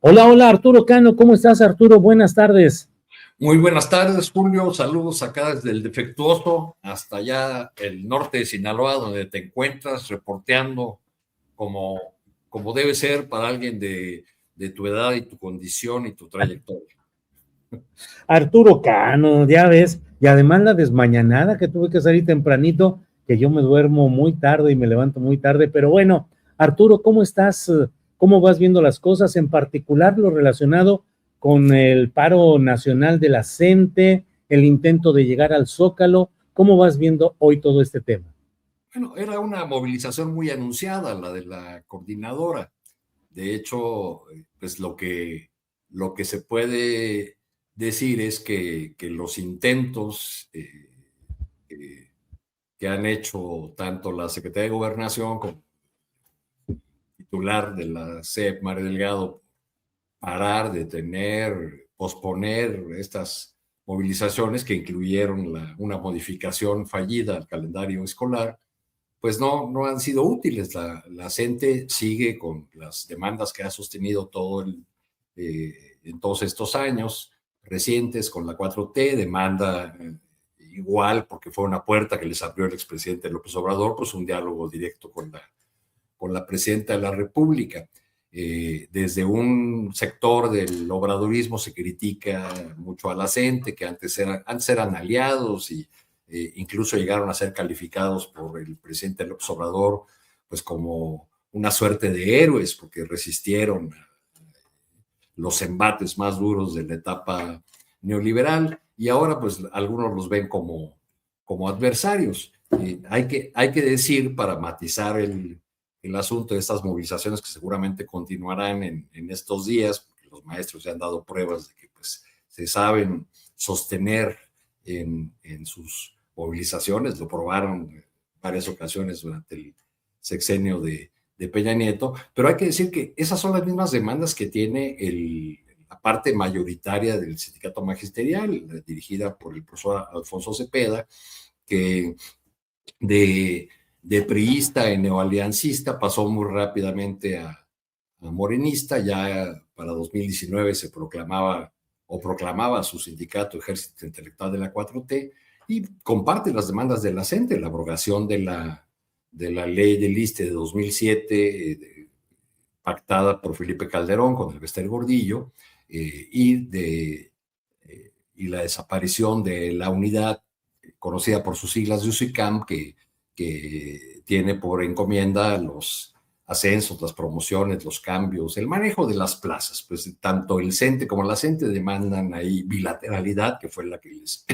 Hola, hola, Arturo Cano, ¿cómo estás, Arturo? Buenas tardes. Muy buenas tardes, Julio. Saludos acá desde el Defectuoso hasta allá el norte de Sinaloa, donde te encuentras reporteando como, como debe ser para alguien de tu edad y tu condición y tu trayectoria. Arturo Cano, ya ves, y además la desmañanada que tuve que salir tempranito, que yo me duermo muy tarde y me levanto muy tarde, pero bueno, Arturo, ¿cómo estás? ¿Cómo vas viendo las cosas? En particular lo relacionado con el paro nacional de la CENTE, el intento de llegar al Zócalo, ¿cómo vas viendo hoy todo este tema? Bueno, era una movilización muy anunciada, la de la coordinadora. De hecho, pues lo que se puede decir es que los intentos eh, que han hecho tanto la Secretaría de Gobernación como titular de la CEP, Mario Delgado, parar, detener, posponer estas movilizaciones que incluyeron una modificación fallida al calendario escolar, pues no han sido útiles. La CENTE sigue con las demandas que ha sostenido en todos estos años recientes con la 4T, demanda igual porque fue una puerta que les abrió el expresidente López Obrador, pues un diálogo directo con la presidenta de la República. Desde un sector del obradorismo se critica mucho a la CENTE, que antes eran aliados y incluso llegaron a ser calificados por el presidente López Obrador pues como una suerte de héroes porque resistieron los embates más duros de la etapa neoliberal y ahora pues algunos los ven como adversarios. Hay que decir, para matizar el asunto de estas movilizaciones que seguramente continuarán en estos días, porque los maestros ya han dado pruebas de que pues, se saben sostener en sus movilizaciones, lo probaron en varias ocasiones durante el sexenio de Peña Nieto, pero hay que decir que esas son las mismas demandas que tiene la parte mayoritaria del sindicato magisterial, dirigida por el profesor Alfonso Cepeda, que de, de priista y neoaliancista pasó muy rápidamente a morenista. Ya para 2019 se proclamaba su sindicato Ejército Intelectual de la 4T y comparte las demandas de la CENTE, la abrogación de la ley del ISSSTE de 2007, pactada por Felipe Calderón con el Bester Gordillo, y la desaparición de la unidad conocida por sus siglas de USICAM, que tiene por encomienda los ascensos, las promociones, los cambios, el manejo de las plazas. Pues tanto el CENTE como la CENTE demandan ahí bilateralidad, que fue la que les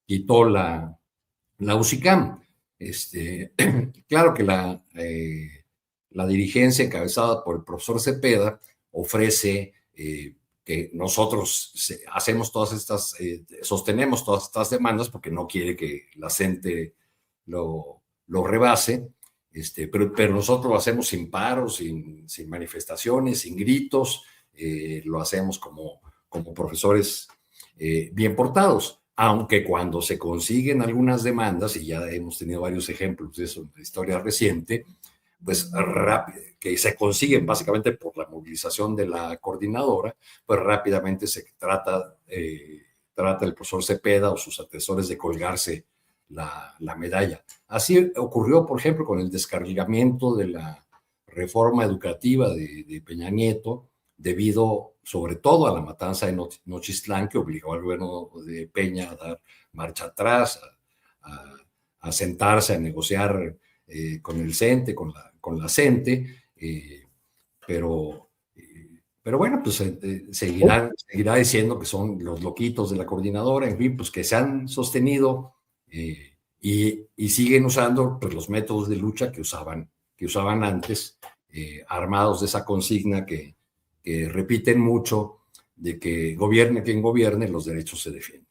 quitó la USICAM. Claro que la dirigencia encabezada por el profesor Cepeda ofrece que nosotros sostenemos todas estas demandas porque no quiere que la CENTE lo rebase, pero nosotros lo hacemos sin paros, sin manifestaciones, sin gritos, lo hacemos como profesores bien portados, aunque cuando se consiguen algunas demandas, y ya hemos tenido varios ejemplos de eso en la historia reciente, pues que se consiguen básicamente por la movilización de la coordinadora, pues rápidamente trata el profesor Cepeda o sus asesores de colgarse la medalla. Así ocurrió, por ejemplo, con el descarrilamiento de la reforma educativa de Peña Nieto, debido sobre todo a la matanza de Nochistlán, que obligó al gobierno de Peña a dar marcha atrás, a sentarse a negociar con el CENTE, con la CENTE, pero, pero bueno, pues seguirá diciendo que son los loquitos de la coordinadora, en fin, pues que se han sostenido y siguen usando pues, los métodos de lucha que usaban antes, armados de esa consigna que repiten mucho, de que gobierne quien gobierne, los derechos se defienden.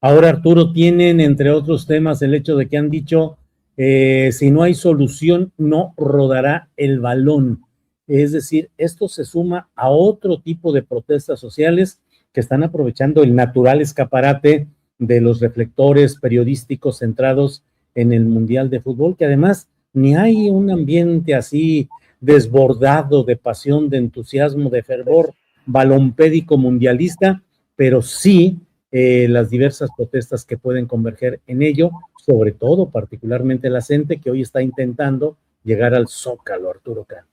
Ahora, Arturo, tienen, entre otros temas, el hecho de que han dicho, si no hay solución, no rodará el balón. Es decir, esto se suma a otro tipo de protestas sociales que están aprovechando el natural escaparate de los reflectores periodísticos centrados en el Mundial de Fútbol, que además ni hay un ambiente así desbordado de pasión, de entusiasmo, de fervor, balompédico mundialista, pero sí las diversas protestas que pueden converger en ello, sobre todo particularmente la gente que hoy está intentando llegar al Zócalo, Arturo Cano.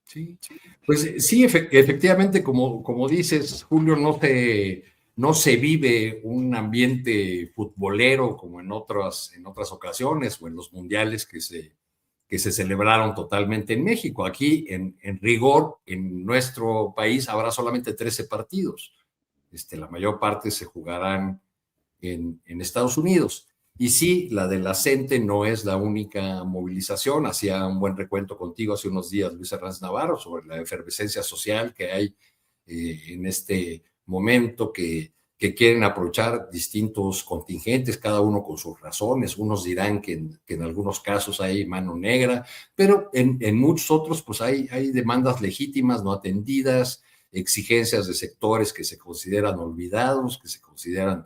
Sí, pues sí, efectivamente, como dices, Julio, no se vive un ambiente futbolero como en otras ocasiones o en los mundiales que se celebraron totalmente en México. Aquí, en rigor, en nuestro país habrá solamente 13 partidos. La mayor parte se jugarán en Estados Unidos. Y sí, la de la CENTE no es la única movilización. Hacía un buen recuento contigo hace unos días, Luis Hernández Navarro, sobre la efervescencia social que hay en este momento, que quieren aprovechar distintos contingentes, cada uno con sus razones. Unos dirán que en algunos casos hay mano negra, pero en muchos otros pues hay demandas legítimas no atendidas, exigencias de sectores que se consideran olvidados, que se consideran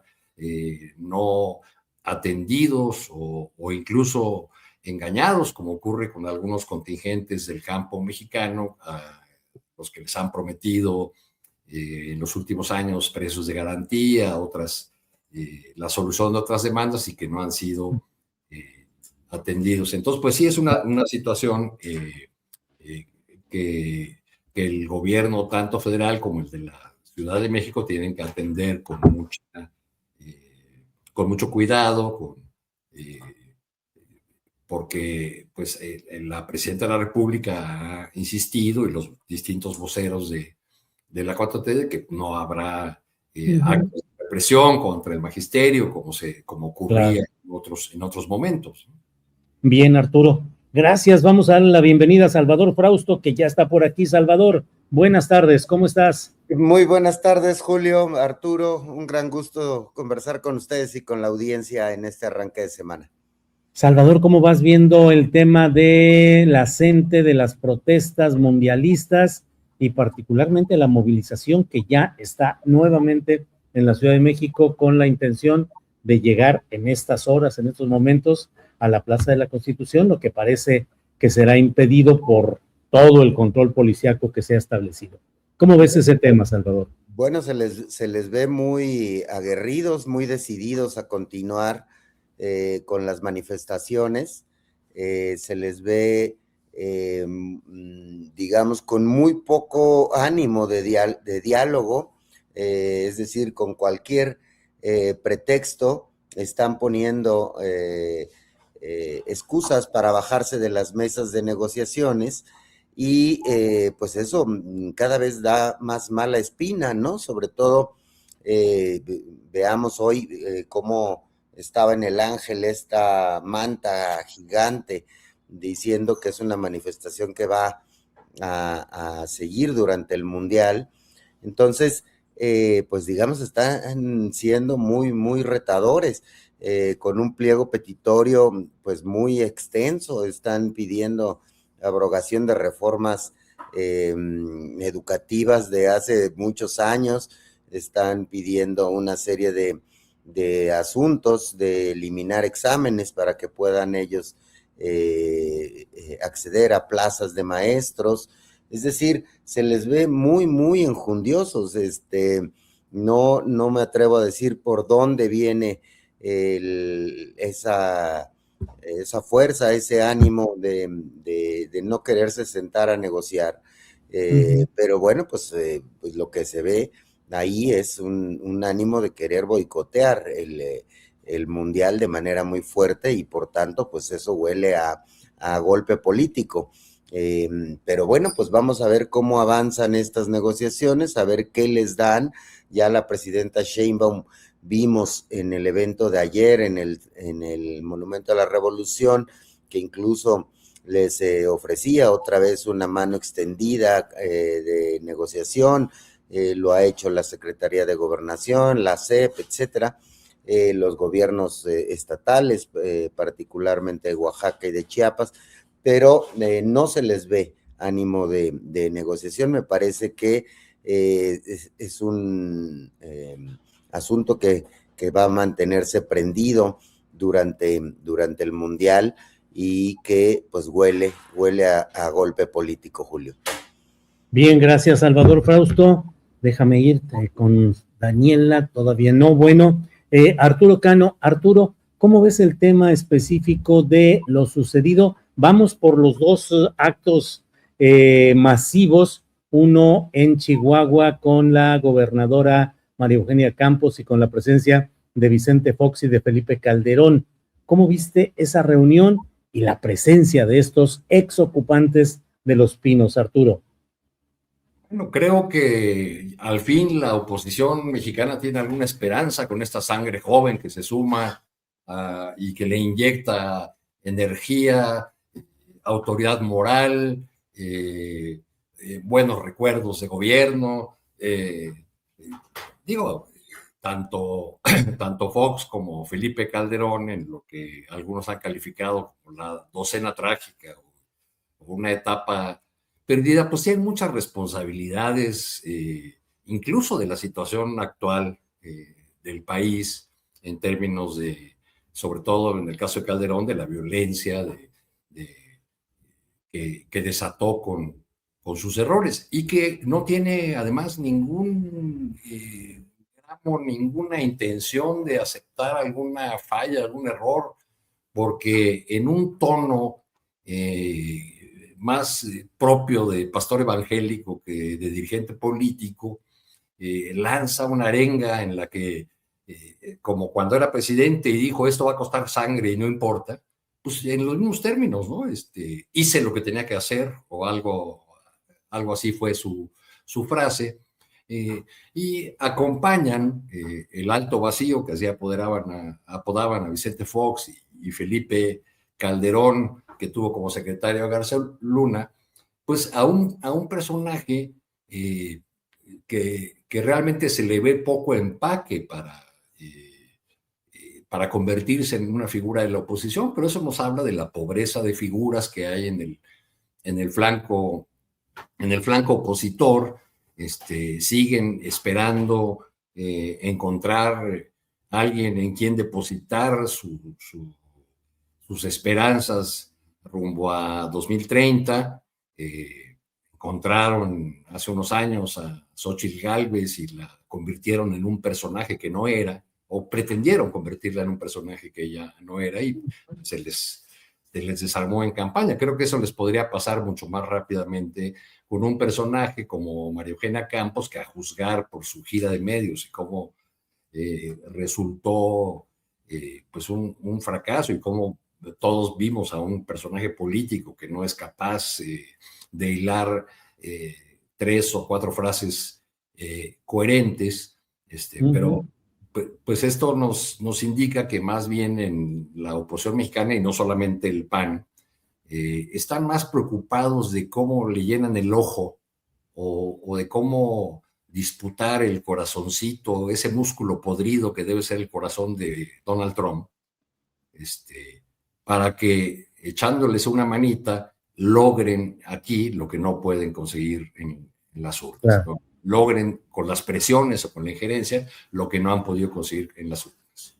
no atendidos o incluso engañados, como ocurre con algunos contingentes del campo mexicano, a los que les han prometido en los últimos años precios de garantía, la solución de otras demandas y que no han sido atendidos. Entonces, pues sí es una situación que el gobierno, tanto federal como el de la Ciudad de México, tienen que atender con mucho cuidado, porque pues la presidenta de la República ha insistido y los distintos voceros de la 4T de que no habrá actos de represión contra el magisterio como ocurría en otros momentos. Bien, Arturo. Gracias. Vamos a darle la bienvenida a Salvador Frausto, que ya está por aquí. Salvador, buenas tardes. ¿Cómo estás? Muy buenas tardes, Julio, Arturo. Un gran gusto conversar con ustedes y con la audiencia en este arranque de semana. Salvador, ¿cómo vas viendo el tema de la CENTE, de las protestas mundialistas y particularmente la movilización que ya está nuevamente en la Ciudad de México con la intención de llegar en estas horas, en estos momentos, a la Plaza de la Constitución, lo que parece que será impedido por todo el control policíaco que se ha establecido? ¿Cómo ves ese tema, Salvador? Bueno, se les ve muy aguerridos, muy decididos a continuar con las manifestaciones. Se les ve, digamos, con muy poco ánimo de diálogo, es decir, con cualquier pretexto están poniendo excusas para bajarse de las mesas de negociaciones. Y pues eso cada vez da más mala espina, ¿no? Sobre todo, veamos hoy cómo estaba en el Ángel esta manta gigante diciendo que es una manifestación que va a seguir durante el Mundial. Entonces, pues digamos, están siendo muy, muy retadores, con un pliego petitorio pues muy extenso. Están pidiendo abrogación de reformas educativas de hace muchos años, están pidiendo una serie de asuntos, de eliminar exámenes para que puedan ellos acceder a plazas de maestros. Es decir, se les ve muy, muy enjundiosos. No me atrevo a decir por dónde viene esa fuerza, ese ánimo de no quererse sentar a negociar. Pero bueno, pues lo que se ve ahí es un ánimo de querer boicotear el Mundial de manera muy fuerte y por tanto, pues eso huele a golpe político. Pero bueno, pues vamos a ver cómo avanzan estas negociaciones, a ver qué les dan. Ya la presidenta Sheinbaum vimos en el evento de ayer en el Monumento a la Revolución que incluso les ofrecía otra vez una mano extendida de negociación. Lo ha hecho la Secretaría de Gobernación, la SEP, etcétera, los gobiernos estatales, particularmente de Oaxaca y de Chiapas, pero no se les ve ánimo de negociación. Me parece que es un asunto que va a mantenerse prendido durante el Mundial y que pues huele a golpe político, Julio. Bien, gracias, Salvador Frausto. Déjame irte con Daniela, todavía no. Bueno, Arturo Cano, Arturo, ¿cómo ves el tema específico de lo sucedido? Vamos por los dos actos masivos, uno en Chihuahua con la gobernadora María Eugenia Campos y con la presencia de Vicente Fox y de Felipe Calderón. ¿Cómo viste esa reunión y la presencia de estos ex ocupantes de Los Pinos, Arturo? Bueno, creo que al fin la oposición mexicana tiene alguna esperanza con esta sangre joven que se suma y que le inyecta energía, autoridad moral, buenos recuerdos de gobierno. Digo, tanto Fox como Felipe Calderón, en lo que algunos han calificado como la docena trágica o una etapa perdida, pues tienen muchas responsabilidades, incluso de la situación actual del país, en términos de, sobre todo en el caso de Calderón, de la violencia que desató con sus errores y que no tiene además ninguna intención de aceptar alguna falla, algún error, porque en un tono más propio de pastor evangélico que de dirigente político, lanza una arenga en la que, como cuando era presidente y dijo esto va a costar sangre y no importa, pues en los mismos términos, ¿no? Hice lo que tenía que hacer o algo así fue su frase. Y acompañan el alto vacío que así apodaban a Vicente Fox y Felipe Calderón, que tuvo como secretario a García Luna, pues a un personaje que realmente se le ve poco empaque para convertirse en una figura de la oposición, pero eso nos habla de la pobreza de figuras que hay en el flanco opositor. Siguen esperando encontrar alguien en quien depositar sus esperanzas rumbo a 2030. Encontraron hace unos años a Xóchitl Gálvez y la convirtieron en un personaje que no era, o pretendieron convertirla en un personaje que ella no era, y se les desarmó en campaña. Creo que eso les podría pasar mucho más rápidamente con un personaje como María Eugenia Campos, que a juzgar por su gira de medios y cómo resultó pues un fracaso, y cómo todos vimos a un personaje político que no es capaz de hilar 3 o 4 frases coherentes, pero pues esto nos indica que más bien en la oposición mexicana, y no solamente el PAN, están más preocupados de cómo le llenan el ojo o de cómo disputar el corazoncito, ese músculo podrido que debe ser el corazón de Donald Trump, para que echándoles una manita logren aquí lo que no pueden conseguir en las urnas. Claro. ¿No? Logren con las presiones o con la injerencia lo que no han podido conseguir en las urnas.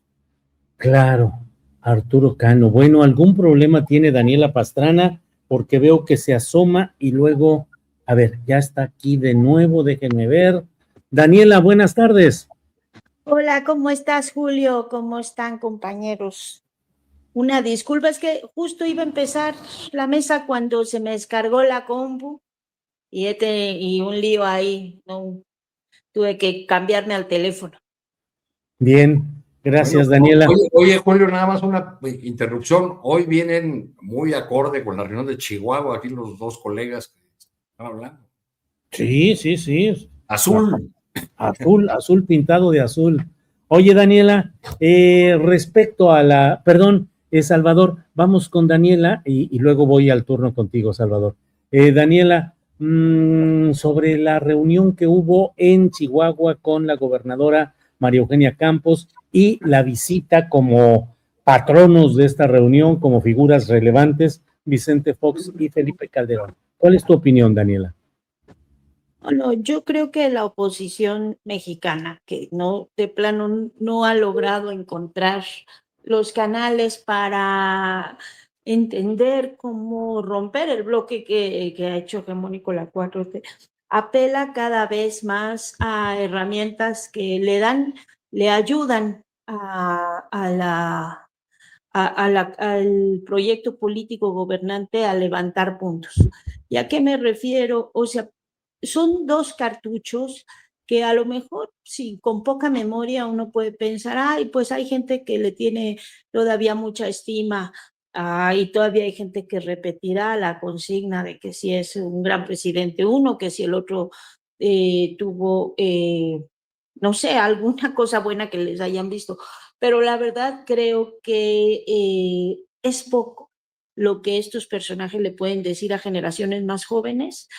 Claro, Arturo Cano. Bueno, ¿algún problema tiene Daniela Pastrana? Porque veo que se asoma y luego, a ver, ya está aquí de nuevo, déjenme ver. Daniela, buenas tardes. Hola, ¿cómo estás, Julio? ¿Cómo están, compañeros? Una disculpa, es que justo iba a empezar la mesa cuando se me descargó la compu y un lío ahí, ¿no? Tuve que cambiarme al teléfono. Bien, gracias, bueno, Daniela. Oye, Julio, nada más una interrupción. Hoy vienen muy acorde con la reunión de Chihuahua, aquí los dos colegas que están hablando. Sí. Azul. Azul pintado de azul. Oye, Daniela, respecto a la, perdón, Salvador, vamos con Daniela y luego voy al turno contigo, Salvador. Daniela, sobre la reunión que hubo en Chihuahua con la gobernadora María Eugenia Campos y la visita como patronos de esta reunión, como figuras relevantes, Vicente Fox y Felipe Calderón. ¿Cuál es tu opinión, Daniela? Bueno, yo creo que la oposición mexicana, que no, de plano no ha logrado encontrar los canales para entender cómo romper el bloque que ha hecho hegemónico la 4T, apela cada vez más a herramientas que le ayudan al proyecto político gobernante a levantar puntos. ¿Y a qué me refiero? O sea, son dos cartuchos que a lo mejor, sí, con poca memoria uno puede pensar, ay, pues hay gente que le tiene todavía mucha estima, y todavía hay gente que repetirá la consigna de que si es un gran presidente uno, que si el otro tuvo, no sé, alguna cosa buena que les hayan visto. Pero la verdad creo que es poco lo que estos personajes le pueden decir a generaciones más jóvenes.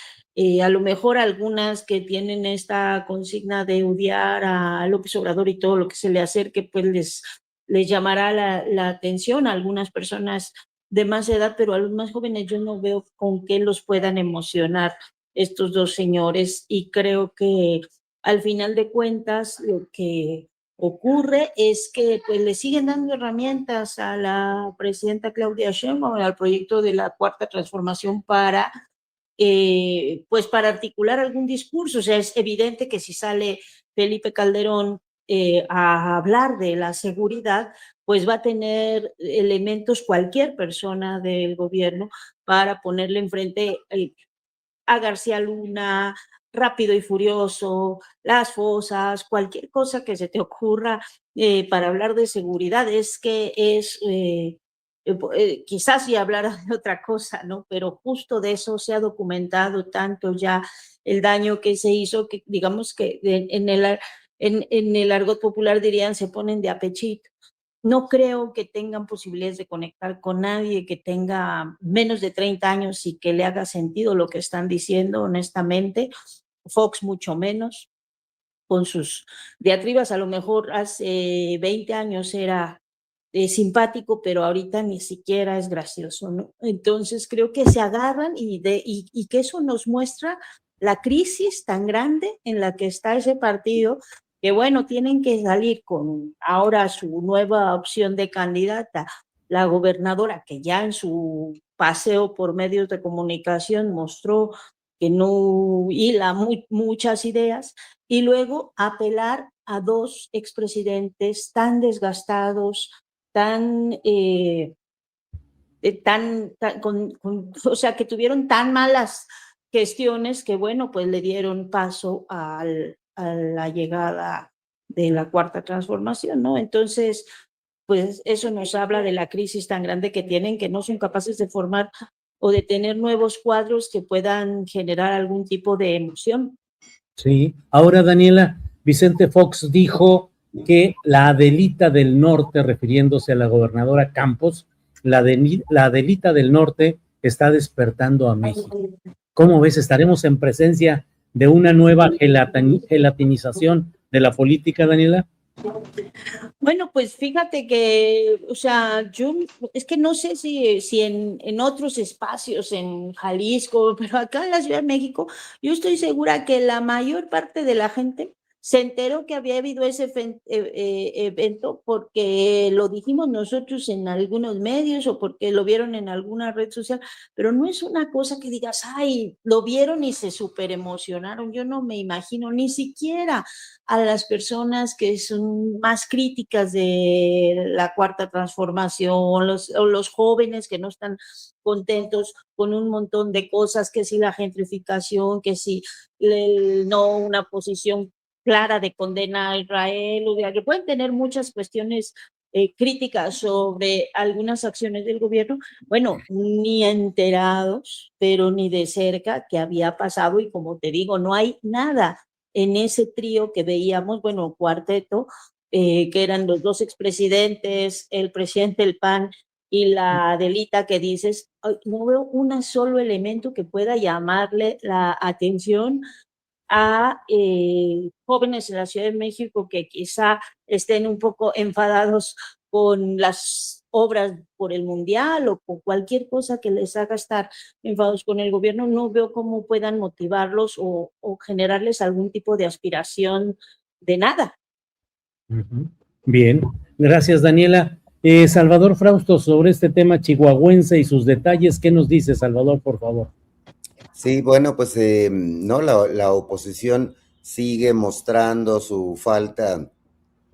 A lo mejor algunas que tienen esta consigna de odiar a López Obrador y todo lo que se le acerque, pues les llamará la atención a algunas personas de más edad, pero a los más jóvenes yo no veo con qué los puedan emocionar estos dos señores, y creo que al final de cuentas lo que ocurre es que pues le siguen dando herramientas a la presidenta Claudia Sheinbaum, al proyecto de la Cuarta Transformación para pues para articular algún discurso. O sea, es evidente que si sale Felipe Calderón a hablar de la seguridad, pues va a tener elementos cualquier persona del gobierno para ponerle enfrente a García Luna, Rápido y Furioso, Las Fosas, cualquier cosa que se te ocurra para hablar de seguridad. Es que es, quizás si hablara de otra cosa, ¿no? Pero justo de eso se ha documentado tanto ya el daño que se hizo, que digamos que en el argot popular dirían se ponen de apechito. No creo que tengan posibilidades de conectar con nadie que tenga menos de 30 años y que le haga sentido lo que están diciendo, honestamente. Fox mucho menos, con sus diatribas. A lo mejor hace 20 años era simpático, pero ahorita ni siquiera es gracioso, ¿no? Entonces creo que se agarran y que eso nos muestra la crisis tan grande en la que está ese partido, que bueno, tienen que salir con ahora su nueva opción de candidata, la gobernadora, que ya en su paseo por medios de comunicación mostró que no hila muchas ideas, y luego apelar a dos expresidentes tan desgastados, tan, o sea, que tuvieron tan malas gestiones que, bueno, pues le dieron paso a la llegada de la Cuarta Transformación, ¿no? Entonces, pues eso nos habla de la crisis tan grande que tienen, que no son capaces de formar o de tener nuevos cuadros que puedan generar algún tipo de emoción. Sí, ahora Daniela, Vicente Fox dijo que la Adelita del Norte, refiriéndose a la gobernadora Campos, la Adelita del Norte está despertando a México. ¿Cómo ves? ¿Estaremos en presencia de una nueva gelatinización de la política, Daniela? Bueno, pues fíjate que, o sea, yo es que no sé si en otros espacios, en Jalisco, pero acá en la Ciudad de México, yo estoy segura que la mayor parte de la gente se enteró que había habido ese evento porque lo dijimos nosotros en algunos medios o porque lo vieron en alguna red social, pero no es una cosa que digas, ay, lo vieron y se súper emocionaron. Yo no me imagino ni siquiera a las personas que son más críticas de la Cuarta Transformación, o los jóvenes que no están contentos con un montón de cosas, que si la gentrificación, que si no una posición clara de condena a Israel, o que pueden tener muchas cuestiones críticas sobre algunas acciones del gobierno, bueno, ni enterados, pero ni de cerca que había pasado, y como te digo, no hay nada en ese trío que veíamos, bueno, cuarteto, que eran los dos expresidentes, el presidente del PAN y la Adelita, que dices, no veo un solo elemento que pueda llamarle la atención a jóvenes en la Ciudad de México que quizá estén un poco enfadados con las obras por el Mundial o con cualquier cosa que les haga estar enfadados con el gobierno. No veo cómo puedan motivarlos o generarles algún tipo de aspiración de nada. Bien, gracias Daniela. Salvador Frausto, sobre este tema chihuahuense y sus detalles, ¿qué nos dice, Salvador, por favor? Sí, bueno, pues no, la oposición sigue mostrando su falta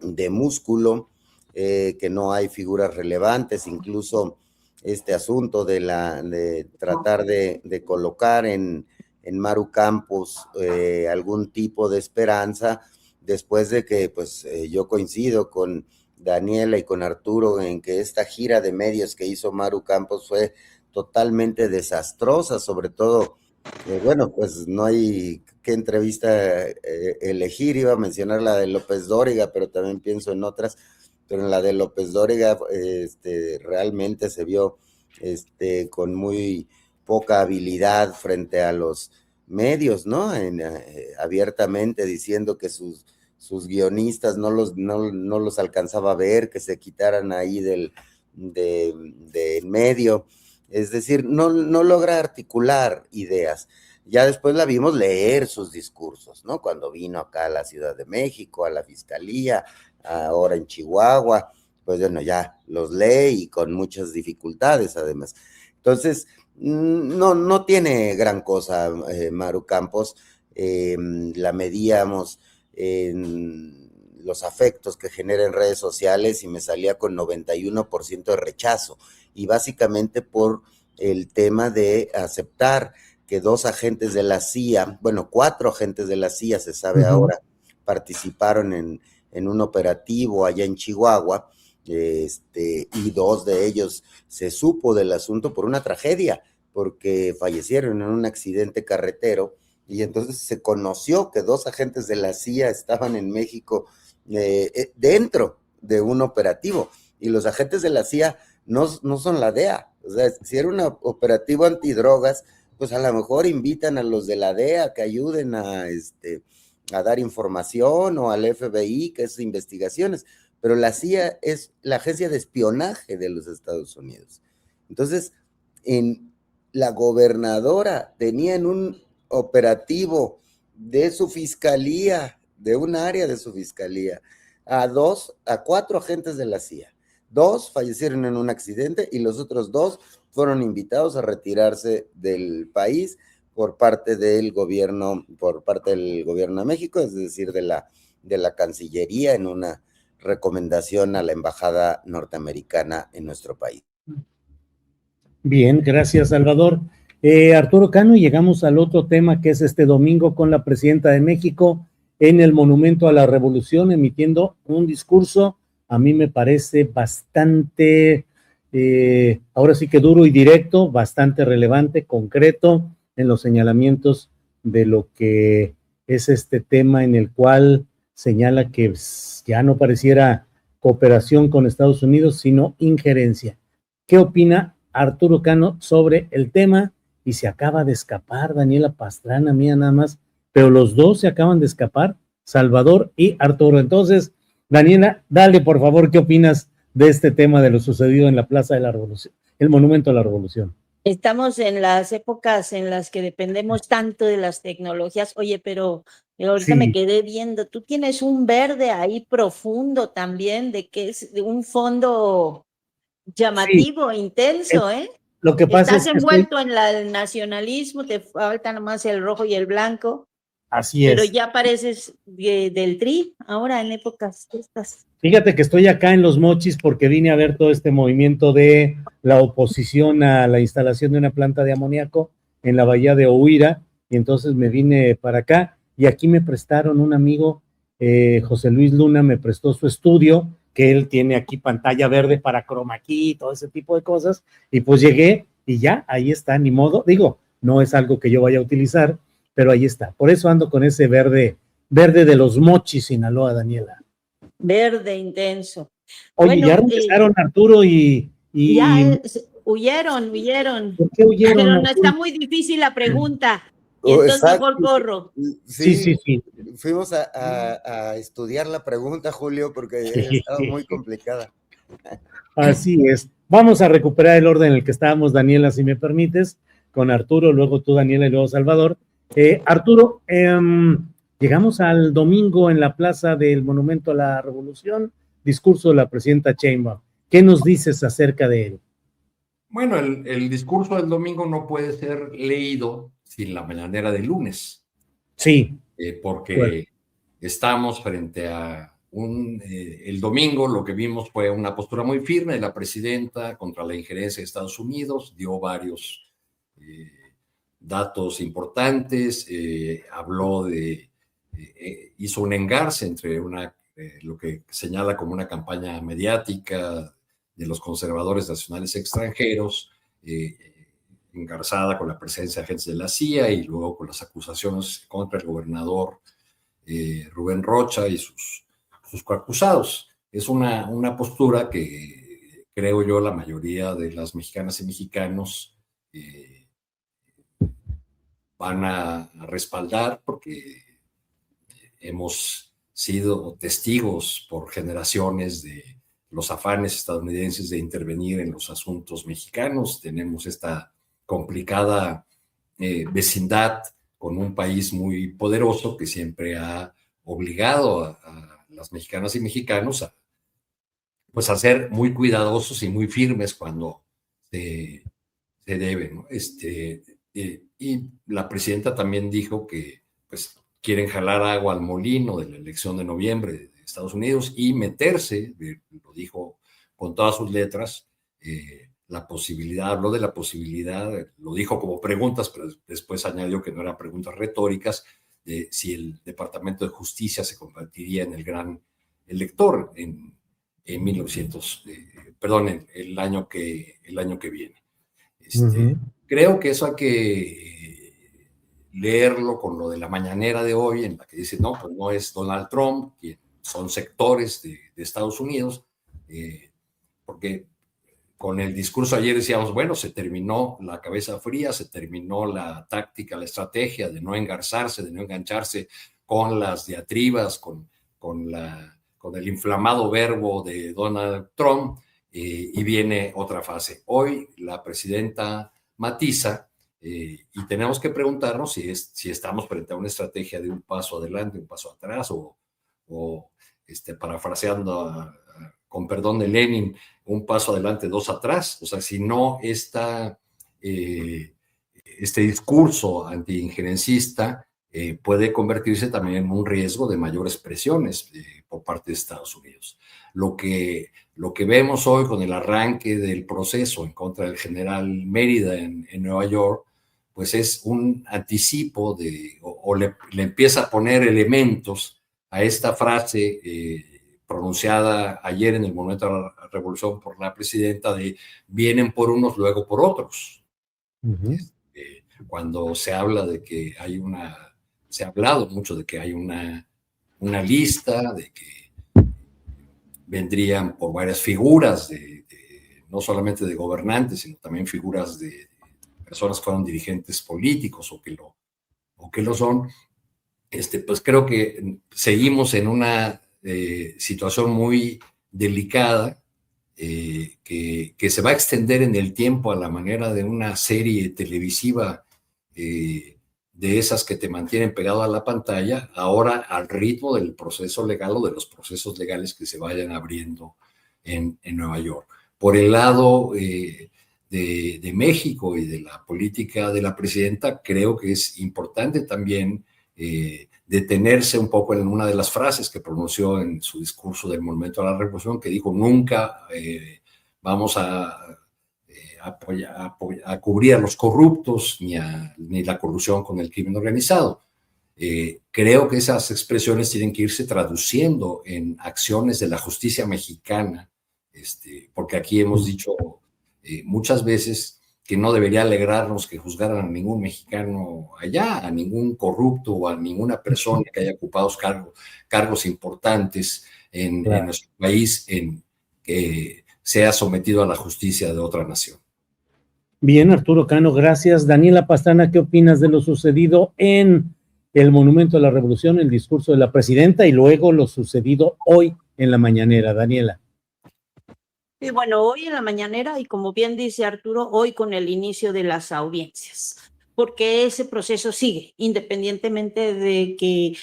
de músculo, que no hay figuras relevantes, incluso este asunto de tratar de colocar en Maru Campos algún tipo de esperanza, después de que pues yo coincido con Daniela y con Arturo en que esta gira de medios que hizo Maru Campos fue totalmente desastrosa, sobre todo bueno, pues no hay qué entrevista elegir, iba a mencionar la de López Dóriga, pero también pienso en otras, pero en la de López Dóriga realmente se vio con muy poca habilidad frente a los medios, ¿no? Abiertamente diciendo que sus guionistas no los alcanzaba a ver, que se quitaran ahí de en medio. Es decir, no logra articular ideas. Ya después la vimos leer sus discursos, ¿no? Cuando vino acá a la Ciudad de México, a la Fiscalía, ahora en Chihuahua, pues bueno, ya los lee y con muchas dificultades además. Entonces, no tiene gran cosa Maru Campos. La medíamos en los afectos que genera en redes sociales y me salía con 91% de rechazo, y básicamente por el tema de aceptar que 2 agentes de la CIA, bueno, 4 agentes de la CIA, se sabe ahora, participaron en un operativo allá en Chihuahua, y 2 de ellos se supo del asunto por una tragedia, porque fallecieron en un accidente carretero, y entonces se conoció que 2 agentes de la CIA estaban en México dentro de un operativo, y los agentes de la CIA no son la DEA. O sea, si era un operativo antidrogas, pues a lo mejor invitan a los de la DEA que ayuden a dar información, o al FBI que es investigaciones, pero la CIA es la agencia de espionaje de los Estados Unidos. Entonces, la gobernadora tenía en un operativo de su fiscalía, de un área de su fiscalía, a 4 agentes de la CIA. 2 fallecieron en un accidente y los otros 2 fueron invitados a retirarse del país por parte del gobierno de México, es decir, de la Cancillería, en una recomendación a la embajada norteamericana en nuestro país. Bien, gracias, Salvador. Arturo Cano, llegamos al otro tema, que es este domingo con la presidenta de México en el Monumento a la Revolución, emitiendo un discurso, a mí me parece bastante, ahora sí que duro y directo, bastante relevante, concreto en los señalamientos de lo que es este tema, en el cual señala que ya no pareciera cooperación con Estados Unidos, sino injerencia. ¿Qué opina Arturo Cano sobre el tema? Y se acaba de escapar Daniela Pastrana, mía nada más, pero los dos se acaban de escapar, Salvador y Arturo. Entonces, Daniela, dale por favor, ¿qué opinas de este tema de lo sucedido en la Plaza de la Revolución, el Monumento a la Revolución? Estamos en las épocas en las que dependemos tanto de las tecnologías. Oye, pero ahorita me quedé viendo, tú tienes un verde ahí profundo también, de que es de un fondo llamativo, intenso, ¿eh? Lo que pasa Estás es que envuelto en el nacionalismo, te falta nomás el rojo y el blanco. Así pero es. ya pareces del TRI, ahora en épocas estas. Fíjate que estoy acá en Los Mochis porque vine a ver todo este movimiento de la oposición a la instalación de una planta de amoníaco en la bahía de Ohuira, y entonces me vine para acá, y aquí me prestaron un amigo, José Luis Luna, me prestó su estudio, que él tiene aquí pantalla verde para chroma key y todo ese tipo de cosas, y pues llegué y ya, ahí está, ni modo, digo, no es algo que yo vaya a utilizar, pero ahí está. Por eso ando con ese verde de Los Mochis, Sinaloa, Daniela. Verde intenso. Oye, bueno, ya regresaron Arturo y ya huyeron. ¿Por qué huyeron? Pero no está muy difícil la pregunta. Y entonces exacto. Mejor corro. Sí. Fuimos a estudiar la pregunta, Julio, porque estaba muy complicada. Así es. Vamos a recuperar el orden en el que estábamos, Daniela, si me permites, con Arturo, luego tú, Daniela, y luego Salvador. Arturo, llegamos al domingo en la Plaza del Monumento a la Revolución, discurso de la presidenta Sheinbaum. ¿Qué nos dices acerca de él? Bueno, el discurso del domingo no puede ser leído sin la mañanera de lunes. Sí. Porque Bueno, estamos frente a el domingo lo que vimos fue una postura muy firme de la presidenta contra la injerencia de Estados Unidos, dio varios datos importantes, habló hizo un engarce entre lo que señala como una campaña mediática de los conservadores nacionales extranjeros, engarzada con la presencia de agentes de la CIA y luego con las acusaciones contra el gobernador Rubén Rocha y sus coacusados. Es una postura que creo yo la mayoría de las mexicanas y mexicanos van a respaldar, porque hemos sido testigos por generaciones de los afanes estadounidenses de intervenir en los asuntos mexicanos. Tenemos esta complicada vecindad con un país muy poderoso que siempre ha obligado a las mexicanas y mexicanos pues a ser muy cuidadosos y muy firmes cuando se debe, ¿no? Y la presidenta también dijo que pues quieren jalar agua al molino de la elección de noviembre de Estados Unidos y meterse, lo dijo con todas sus letras, la posibilidad, habló de la posibilidad, lo dijo como preguntas, pero después añadió que no eran preguntas retóricas, de si el Departamento de Justicia se convertiría en el gran elector en 1900, perdón, el año que viene. Creo que eso hay que leerlo con lo de la mañanera de hoy, en la que dice, no, pues no es Donald Trump, son sectores de Estados Unidos, porque con el discurso ayer decíamos, bueno, se terminó la cabeza fría, se terminó la táctica, la estrategia de no engarzarse, de no engancharse con las diatribas, con el inflamado verbo de Donald Trump, y viene otra fase. Hoy la presidenta matiza, y tenemos que preguntarnos si estamos frente a una estrategia de un paso adelante, un paso atrás, o parafraseando con perdón de Lenin, un paso adelante, dos atrás. O sea, si no este discurso antiinjerencista puede convertirse también en un riesgo de mayores presiones por parte de Estados Unidos. Lo que vemos hoy con el arranque del proceso en contra del general Mérida en Nueva York, pues es un anticipo o le empieza a poner elementos a esta frase pronunciada ayer en el momento de la revolución por la presidenta de vienen por unos, luego por otros. Cuando se habla de que se ha hablado mucho de que hay una lista, de que vendrían por varias figuras, no solamente de gobernantes, sino también figuras de personas que fueron dirigentes políticos o que lo son, pues creo que seguimos en una situación muy delicada, que se va a extender en el tiempo a la manera de una serie televisiva de esas que te mantienen pegado a la pantalla, ahora al ritmo del proceso legal o de los procesos legales que se vayan abriendo en Nueva York. Por el lado de México y de la política de la presidenta, creo que es importante también detenerse un poco en una de las frases que pronunció en su discurso del momento de la revolución, que dijo, nunca vamos a cubrir a los corruptos ni la corrupción con el crimen organizado. Creo que esas expresiones tienen que irse traduciendo en acciones de la justicia mexicana, porque aquí hemos dicho muchas veces que no debería alegrarnos que juzgaran a ningún mexicano allá, a ningún corrupto o a ninguna persona que haya ocupado cargos importantes en nuestro país, que sea sometido a la justicia de otra nación. Bien, Arturo Cano, gracias. Daniela Pastrana, ¿qué opinas de lo sucedido en el Monumento a la Revolución, el discurso de la presidenta y luego lo sucedido hoy en la mañanera? Daniela. Y bueno, hoy en la mañanera, y como bien dice Arturo, hoy con el inicio de las audiencias. porque ese proceso sigue, independientemente de que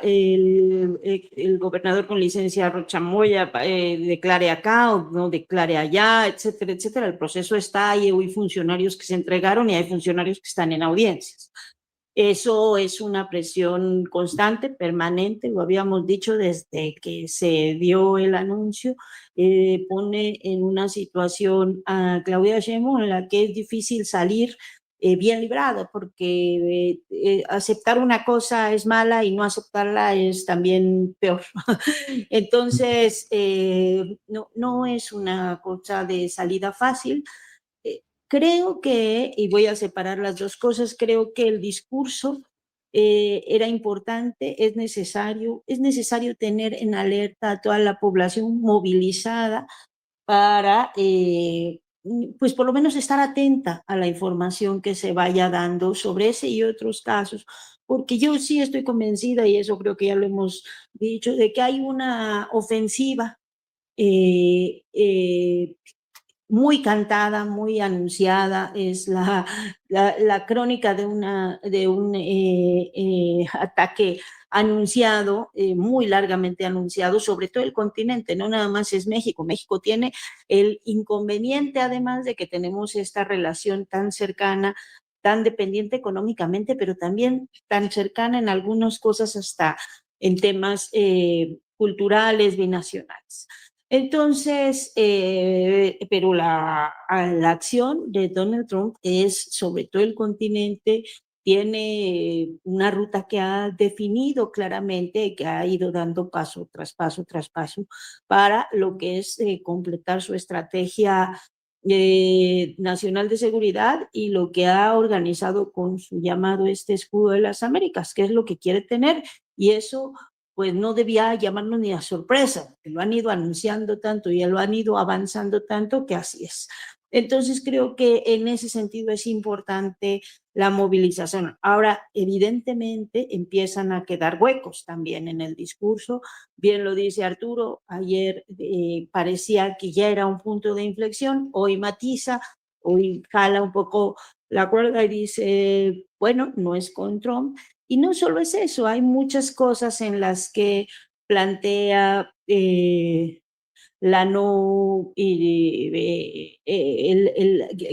el gobernador con licencia Rocha Moya declare acá o no declare allá, etcétera, etcétera. El proceso está ahí, hay funcionarios que se entregaron y hay funcionarios que están en audiencias. Eso es una presión constante, permanente, lo habíamos dicho desde que se dio el anuncio, pone en una situación a Claudia Sheinbaum en la que es difícil salir bien librada, porque aceptar una cosa es mala y no aceptarla es también peor. Entonces, no es una cosa de salida fácil. Creo que, y voy a separar las dos cosas, creo que el discurso era importante, es necesario tener en alerta a toda la población movilizada para, pues por lo menos estar atenta a la información que se vaya dando sobre ese y otros casos, porque yo sí estoy convencida, y eso creo que ya lo hemos dicho, de que hay una ofensiva eh, eh, muy cantada, muy anunciada, es la crónica de un ataque anunciado, muy largamente anunciado, sobre todo el continente, no nada más es México. México tiene el inconveniente, además de que tenemos esta relación tan cercana, tan dependiente económicamente, pero también tan cercana en algunas cosas, hasta en temas culturales, binacionales. Entonces, pero la acción de Donald Trump es sobre todo el continente, tiene una ruta que ha definido claramente, que ha ido dando paso tras paso tras paso para lo que es completar su estrategia nacional de seguridad y lo que ha organizado con su llamado escudo de las Américas, que es lo que quiere tener, y eso pues no debía llamarnos ni a sorpresa, que lo han ido anunciando tanto y lo han ido avanzando tanto que así es. Entonces creo que en ese sentido es importante la movilización. Ahora, evidentemente, empiezan a quedar huecos también en el discurso. Bien lo dice Arturo, ayer parecía que ya era un punto de inflexión, hoy matiza, hoy jala un poco la cuerda y dice, bueno, no es con Trump. Y no solo es eso, hay muchas cosas en las que plantea la no,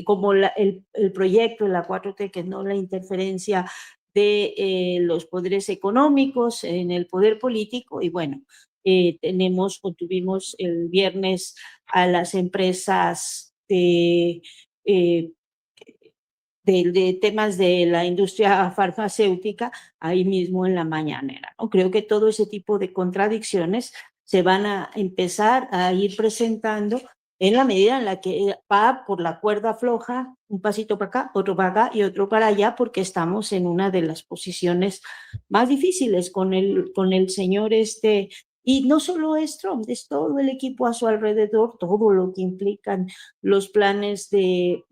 como el proyecto de la 4T, que no la interferencia de los poderes económicos en el poder político. Y bueno, tenemos o tuvimos el viernes a las empresas de temas de la industria farmacéutica ahí mismo en la mañanera, ¿no? Creo que todo ese tipo de contradicciones se van a empezar a ir presentando en la medida en la que va por la cuerda floja, un pasito para acá, otro para acá y otro para allá, porque estamos en una de las posiciones más difíciles con el señor y no solo es Trump, es todo el equipo a su alrededor, todo lo que implican los planes de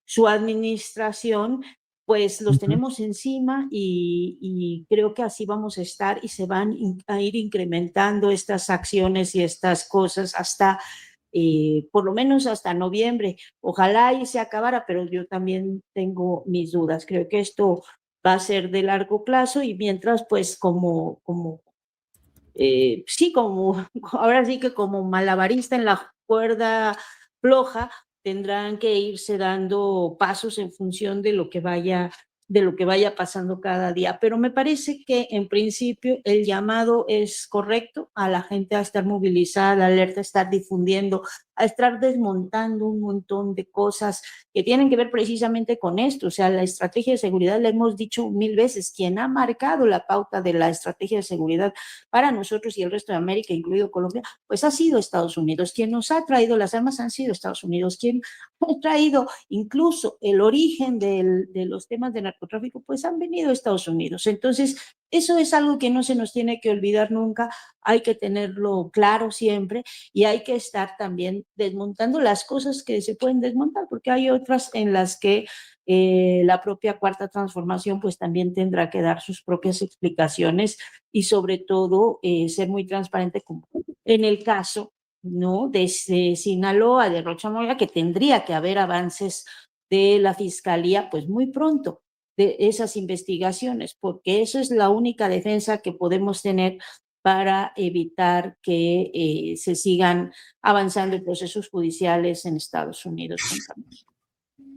su administración, pues los tenemos encima y creo que así vamos a estar y se van a ir incrementando estas acciones y estas cosas hasta, por lo menos hasta noviembre. Ojalá y se acabara, pero yo también tengo mis dudas. Creo que esto va a ser de largo plazo y mientras, pues sí, ahora sí que como malabarista en la cuerda floja, tendrán que irse dando pasos en función de lo que vaya pasando cada día. Pero me parece que en principio el llamado es correcto a la gente a estar movilizada, a la alerta, a estar difundiendo, a estar desmontando un montón de cosas que tienen que ver precisamente con esto. O sea, la estrategia de seguridad, la hemos dicho 1000 veces, quien ha marcado la pauta de la estrategia de seguridad para nosotros y el resto de América, incluido Colombia, pues ha sido Estados Unidos. Quien nos ha traído las armas han sido Estados Unidos. Quien ha traído incluso el origen de los temas de narcotráfico, pues han venido Estados Unidos. Entonces, eso es algo que no se nos tiene que olvidar nunca, hay que tenerlo claro siempre y hay que estar también desmontando las cosas que se pueden desmontar, porque hay otras en las que la propia Cuarta Transformación pues también tendrá que dar sus propias explicaciones y sobre todo ser muy transparente como en el caso, ¿no?, de Sinaloa, de Rocha Moya, que tendría que haber avances de la Fiscalía, pues muy pronto, de esas investigaciones, porque eso es la única defensa que podemos tener para evitar que se sigan avanzando procesos judiciales en Estados Unidos contra México.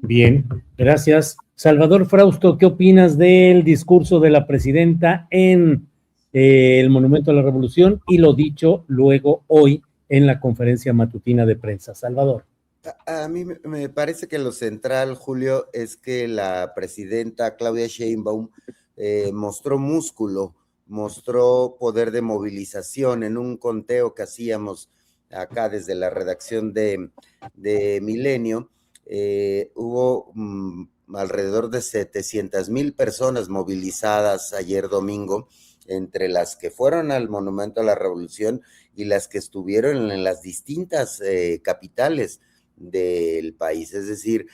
Bien, gracias. Salvador Frausto, ¿qué opinas del discurso de la presidenta en el Monumento a la Revolución y lo dicho luego hoy en la conferencia matutina de prensa? Salvador. A mí me parece que lo central, Julio, es que la presidenta Claudia Sheinbaum mostró músculo, mostró poder de movilización en un conteo que hacíamos acá desde la redacción de Milenio. Hubo alrededor de 700,000 personas movilizadas ayer domingo, entre las que fueron al Monumento a la Revolución y las que estuvieron en las distintas capitales del país. Es decir,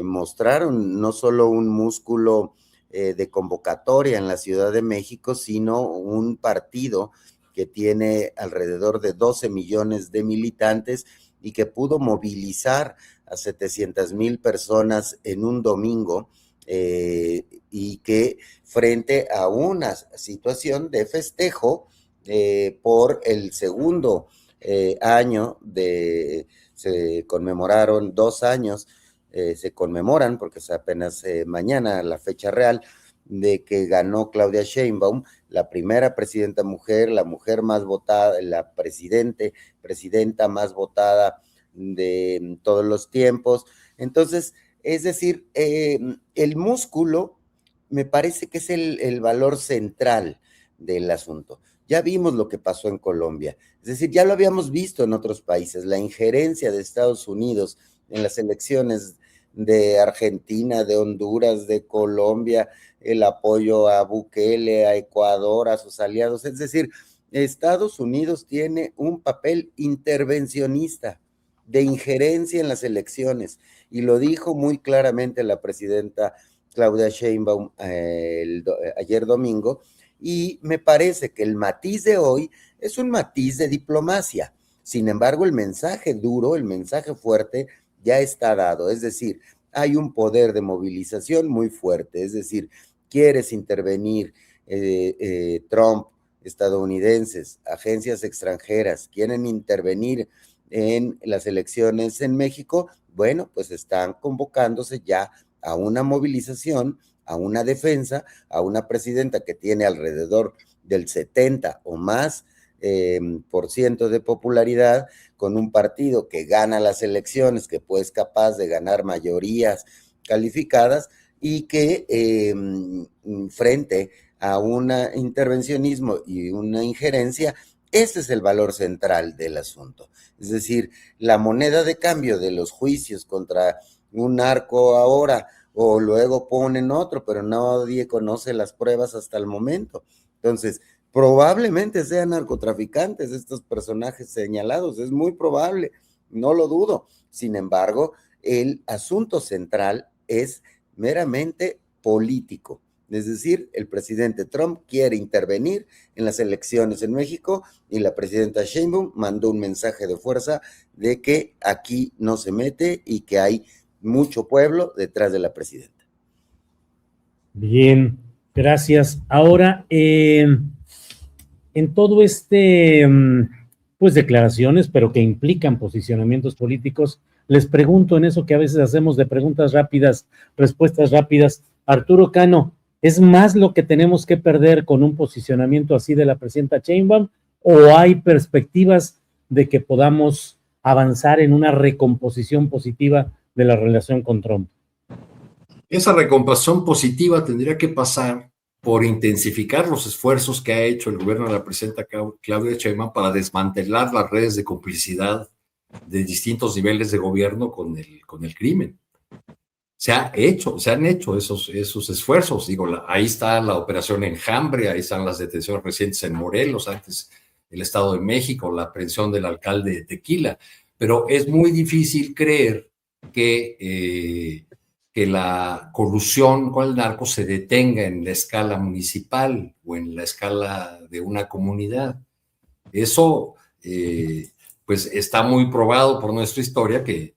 mostraron no solo un músculo de convocatoria en la Ciudad de México, sino un partido que tiene alrededor de 12 millones de militantes y que pudo movilizar a 700,000 personas en un domingo, y que frente a una situación de festejo por el segundo año se conmemoraron 2 años, se conmemoran, porque es apenas mañana la fecha real, de que ganó Claudia Sheinbaum, la primera presidenta mujer, la mujer más votada, la presidenta más votada de todos los tiempos. Entonces, es decir, el músculo me parece que es el valor central del asunto. Ya vimos lo que pasó en Colombia, es decir, ya lo habíamos visto en otros países, la injerencia de Estados Unidos en las elecciones de Argentina, de Honduras, de Colombia, el apoyo a Bukele, a Ecuador, a sus aliados. Es decir, Estados Unidos tiene un papel intervencionista, de injerencia en las elecciones, y lo dijo muy claramente la presidenta Claudia Sheinbaum ayer domingo, y me parece que el matiz de hoy es un matiz de diplomacia. Sin embargo, el mensaje duro, el mensaje fuerte ya está dado, es decir, hay un poder de movilización muy fuerte, es decir, quieres intervenir, Trump, estadounidenses, agencias extranjeras, quieren intervenir en las elecciones en México, bueno, pues están convocándose ya a una movilización, a una defensa, a una presidenta que tiene alrededor del 70 o más por ciento de popularidad, con un partido que gana las elecciones, que pues es capaz de ganar mayorías calificadas y que frente a un intervencionismo y una injerencia, ese es el valor central del asunto. Es decir, la moneda de cambio de los juicios contra un narco ahora, o luego ponen otro, pero nadie conoce las pruebas hasta el momento. Entonces, probablemente sean narcotraficantes estos personajes señalados, es muy probable, no lo dudo. Sin embargo, el asunto central es meramente político. Es decir, el presidente Trump quiere intervenir en las elecciones en México y la presidenta Sheinbaum mandó un mensaje de fuerza de que aquí no se mete y que hay mucho pueblo detrás de la presidenta. Bien, gracias. Ahora, en todo pues declaraciones, pero que implican posicionamientos políticos, les pregunto en eso que a veces hacemos de preguntas rápidas, respuestas rápidas, Arturo Cano, ¿es más lo que tenemos que perder con un posicionamiento así de la presidenta Sheinbaum o hay perspectivas de que podamos avanzar en una recomposición positiva de la relación con Trump? Esa recomposición positiva tendría que pasar por intensificar los esfuerzos que ha hecho el gobierno de la presidenta Claudia Sheinbaum para desmantelar las redes de complicidad de distintos niveles de gobierno con el crimen. Se han hecho esos esfuerzos. Digo, ahí está la operación Enjambre, ahí están las detenciones recientes en Morelos, antes el Estado de México, la aprehensión del alcalde de Tequila. Pero es muy difícil creer que la colusión con el narco se detenga en la escala municipal o en la escala de una comunidad. Eso, pues, está muy probado por nuestra historia que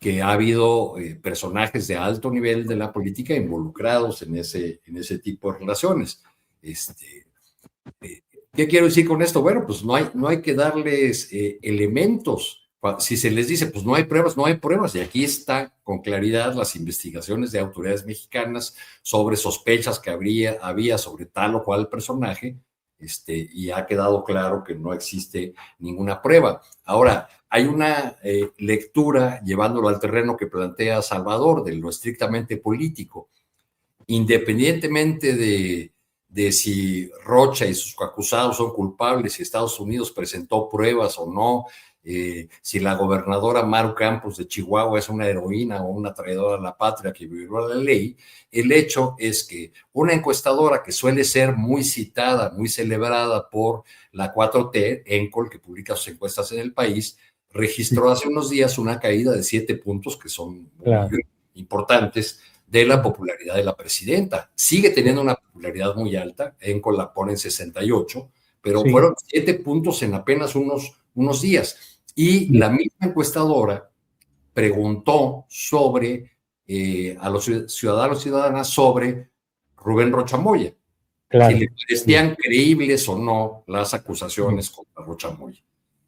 que ha habido personajes de alto nivel de la política involucrados en ese tipo de relaciones. ¿Qué quiero decir con esto? Bueno, pues no hay que darles elementos. Si se les dice, pues no hay pruebas, no hay pruebas. Y aquí está con claridad las investigaciones de autoridades mexicanas sobre sospechas que había sobre tal o cual personaje, y ha quedado claro que no existe ninguna prueba. Ahora, hay una lectura, llevándolo al terreno que plantea Salvador, de lo estrictamente político. Independientemente de si Rocha y sus acusados son culpables, si Estados Unidos presentó pruebas o no, si la gobernadora Maru Campos de Chihuahua es una heroína o una traidora a la patria que violó la ley, el hecho es que una encuestadora que suele ser muy citada, muy celebrada por la 4T, Encol, que publica sus encuestas en el país, registró hace unos días una caída de 7 puntos, que son muy importantes, de la popularidad de la presidenta. Sigue teniendo una popularidad muy alta, Encol la pone en 68, pero fueron 7 puntos en apenas unos días. Y la misma encuestadora preguntó a los ciudadanos y ciudadanas sobre Rubén Rocha Moya, si le parecían creíbles o no las acusaciones contra Rocha Moya.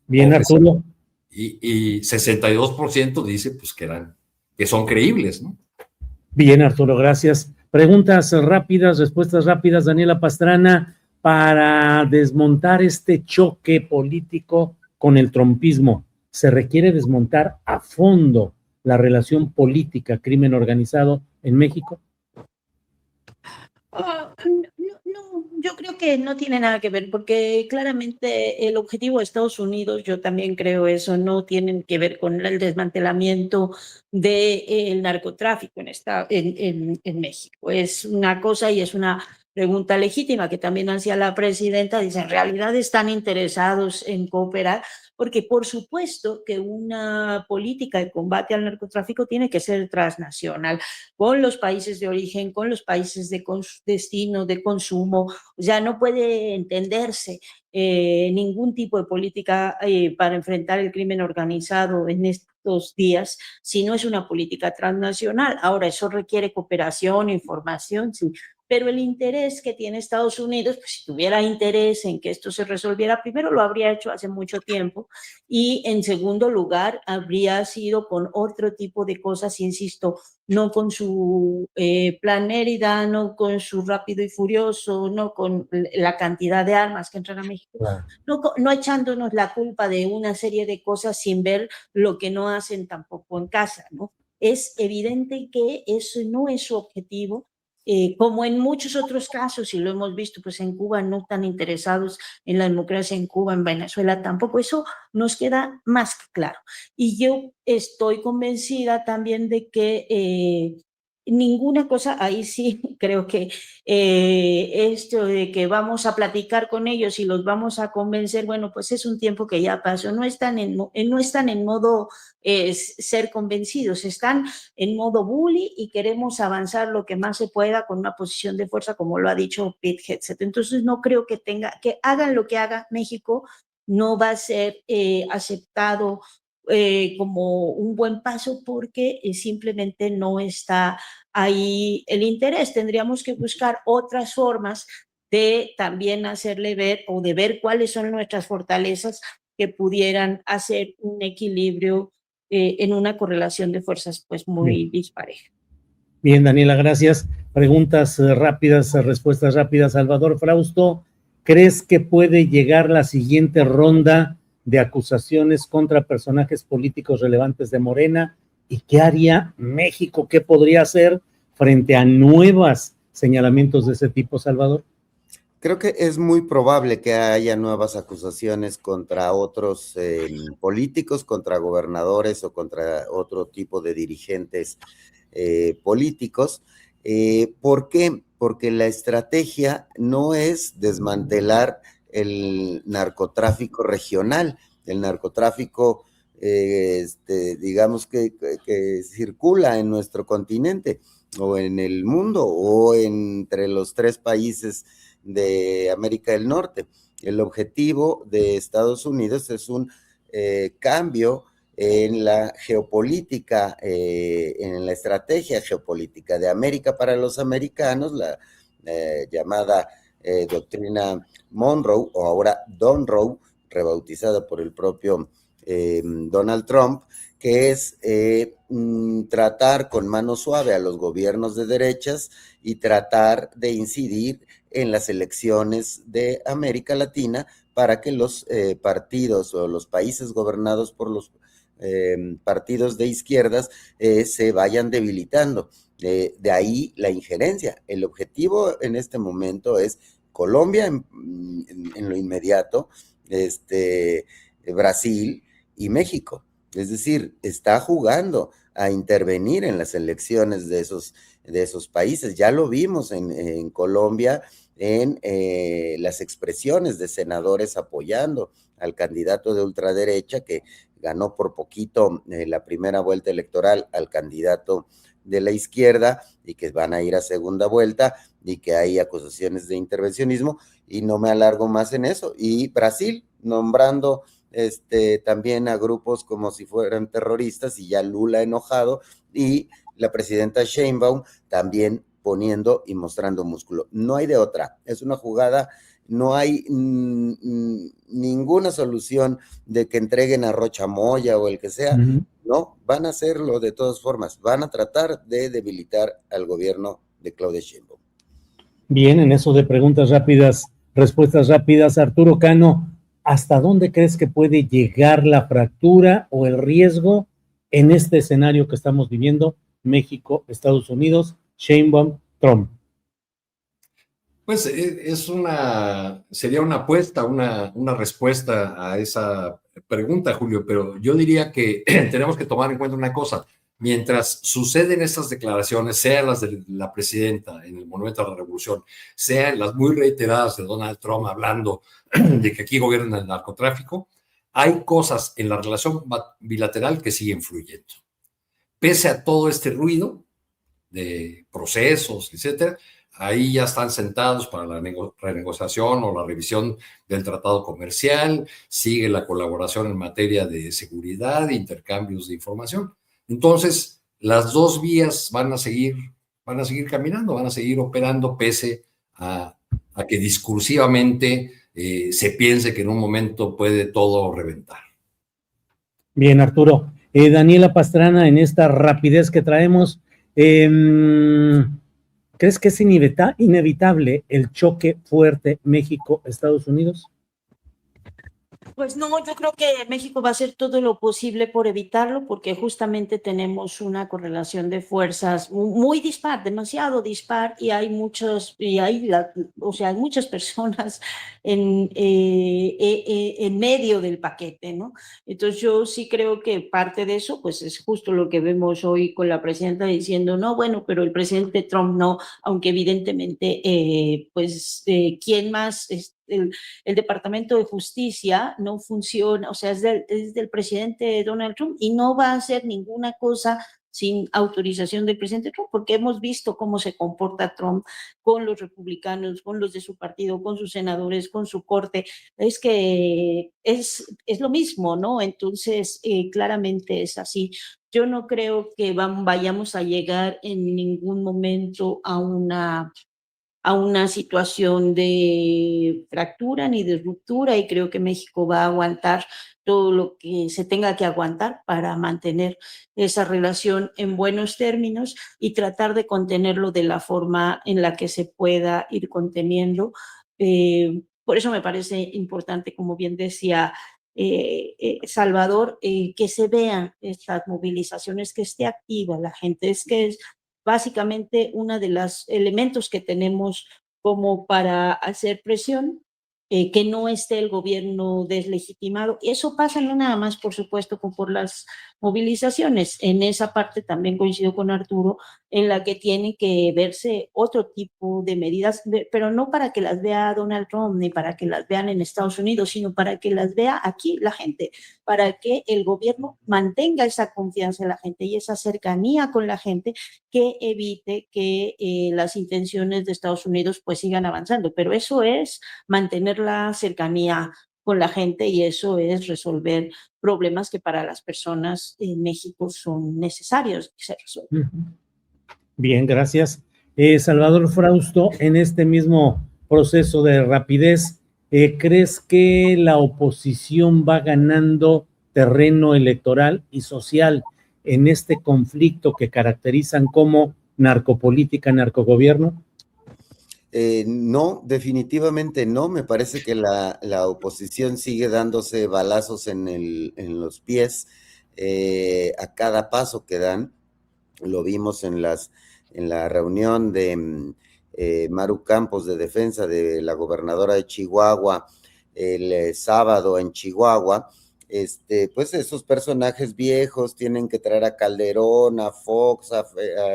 Bien, Arturo. Y 62% dice pues que son creíbles, ¿no? Bien, Arturo, gracias. Preguntas rápidas, respuestas rápidas, Daniela Pastrana, para desmontar este choque político con el trumpismo. ¿Se requiere desmontar a fondo la relación política, crimen organizado en México? No, yo creo que no tiene nada que ver, porque claramente el objetivo de Estados Unidos, yo también creo eso, no tienen que ver con el desmantelamiento del narcotráfico en México. Es una cosa y es una pregunta legítima que también hacía la presidenta. Dice, en realidad están interesados en cooperar, porque por supuesto que una política de combate al narcotráfico tiene que ser transnacional, con los países de origen, con los países de destino, de consumo. O sea, no puede entenderse ningún tipo de política para enfrentar el crimen organizado en estos días si no es una política transnacional. Ahora, eso requiere cooperación, información, sí, pero el interés que tiene Estados Unidos, pues si tuviera interés en que esto se resolviera, primero lo habría hecho hace mucho tiempo, y en segundo lugar habría sido con otro tipo de cosas, insisto, no con su plan Mérida, no con su Rápido y Furioso, no con la cantidad de armas que entran a México, no echándonos la culpa de una serie de cosas sin ver lo que no hacen tampoco en casa, ¿no? Es evidente que eso no es su objetivo. Como en muchos otros casos, y lo hemos visto, pues en Cuba no están interesados en la democracia, en Cuba, en Venezuela tampoco, eso nos queda más que claro. Y yo estoy convencida también de que ninguna cosa, ahí sí creo que esto de que vamos a platicar con ellos y los vamos a convencer, bueno, pues es un tiempo que ya pasó, no están en modo ser convencidos, están en modo bully y queremos avanzar lo que más se pueda con una posición de fuerza, como lo ha dicho Pete Hegseth. Entonces no creo que hagan lo que haga México, no va a ser aceptado como un buen paso, porque simplemente no está ahí el interés. Tendríamos que buscar otras formas de también hacerle ver o de ver cuáles son nuestras fortalezas que pudieran hacer un equilibrio en una correlación de fuerzas pues muy dispareja. Bien, Daniela, gracias. Preguntas rápidas, respuestas rápidas. Salvador Frausto, ¿crees que puede llegar la siguiente ronda de acusaciones contra personajes políticos relevantes de Morena? ¿Y qué haría México? ¿Qué podría hacer frente a nuevos señalamientos de ese tipo, Salvador? Creo que es muy probable que haya nuevas acusaciones contra otros políticos, contra gobernadores o contra otro tipo de dirigentes políticos. ¿Por qué? Porque la estrategia no es desmantelar el narcotráfico regional, el narcotráfico, digamos que circula en nuestro continente o en el mundo o entre los 3 países de América del Norte. El objetivo de Estados Unidos es un cambio en la geopolítica, en la estrategia geopolítica de América para los americanos, la llamada doctrina Monroe, o ahora Donroe, rebautizada por el propio Donald Trump, que es tratar con mano suave a los gobiernos de derechas y tratar de incidir en las elecciones de América Latina para que los partidos o los países gobernados por los partidos de izquierdas se vayan debilitando. De ahí la injerencia. El objetivo en este momento es Colombia en lo inmediato, Brasil y México. Es decir, está jugando a intervenir en las elecciones de esos países. Ya lo vimos en Colombia, en las expresiones de senadores apoyando al candidato de ultraderecha que ganó por poquito la primera vuelta electoral al candidato de la izquierda y que van a ir a segunda vuelta y que hay acusaciones de intervencionismo, y no me alargo más en eso. Y Brasil nombrando también a grupos como si fueran terroristas, y ya Lula enojado, y la presidenta Sheinbaum también poniendo y mostrando músculo. No hay de otra, es una jugada, no hay ninguna solución de que entreguen a Rocha Moya o el que sea, no, van a hacerlo de todas formas, van a tratar de debilitar al gobierno de Claudia Sheinbaum. Bien, en eso de preguntas rápidas, respuestas rápidas, Arturo Cano, ¿hasta dónde crees que puede llegar la fractura o el riesgo en este escenario que estamos viviendo, México, Estados Unidos, Sheinbaum, Trump? Pues sería una apuesta, una respuesta a esa pregunta, Julio, pero yo diría que tenemos que tomar en cuenta una cosa. Mientras suceden estas declaraciones, sean las de la presidenta en el Monumento a la Revolución, sean las muy reiteradas de Donald Trump hablando de que aquí gobierna el narcotráfico, hay cosas en la relación bilateral que siguen fluyendo. Pese a todo este ruido de procesos, etcétera, ahí ya están sentados para la renegociación o la revisión del tratado comercial, sigue la colaboración en materia de seguridad, intercambios de información. Entonces, las dos vías van a seguir caminando, van a seguir operando pese a que discursivamente se piense que en un momento puede todo reventar. Bien, Arturo. Daniela Pastrana, en esta rapidez que traemos, ¿crees que es inevitable el choque fuerte México-Estados Unidos? Pues no, yo creo que México va a hacer todo lo posible por evitarlo, porque justamente tenemos una correlación de fuerzas muy dispar, demasiado dispar, y hay muchas personas en medio del paquete, ¿no? Entonces yo sí creo que parte de eso, pues es justo lo que vemos hoy con la presidenta diciendo, no, bueno, pero el presidente Trump no, aunque evidentemente, ¿quién más? El Departamento de Justicia no funciona, o sea, es del presidente Donald Trump, y no va a hacer ninguna cosa sin autorización del presidente Trump, porque hemos visto cómo se comporta Trump con los republicanos, con los de su partido, con sus senadores, con su corte. Es que es lo mismo, ¿no? Entonces, claramente es así. Yo no creo que vayamos a llegar en ningún momento a una situación de fractura ni de ruptura, y creo que México va a aguantar todo lo que se tenga que aguantar para mantener esa relación en buenos términos y tratar de contenerlo de la forma en la que se pueda ir conteniendo. Por eso me parece importante, como bien decía Salvador, que se vean estas movilizaciones, que esté activa la gente. Es que es básicamente uno de los elementos que tenemos como para hacer presión, que no esté el gobierno deslegitimado. Y eso pasa no nada más, por supuesto, por las movilizaciones. En esa parte también coincido con Arturo, en la que tiene que verse otro tipo de medidas, pero no para que las vea Donald Trump ni para que las vean en Estados Unidos, sino para que las vea aquí la gente, para que el gobierno mantenga esa confianza en la gente y esa cercanía con la gente, que evite que las intenciones de Estados Unidos pues sigan avanzando. Pero eso es mantener la cercanía con la gente, y eso es resolver problemas que para las personas en México son necesarios que se resuelvan. Bien, gracias. Salvador Frausto, en este mismo proceso de rapidez, ¿crees que la oposición va ganando terreno electoral y social en este conflicto que caracterizan como narcopolítica, narcogobierno? No, definitivamente no. Me parece que la oposición sigue dándose balazos en los pies a cada paso que dan. Lo vimos en la reunión de Maru Campos de defensa de la gobernadora de Chihuahua el sábado en Chihuahua. Pues esos personajes viejos tienen que traer a Calderón, a Fox, a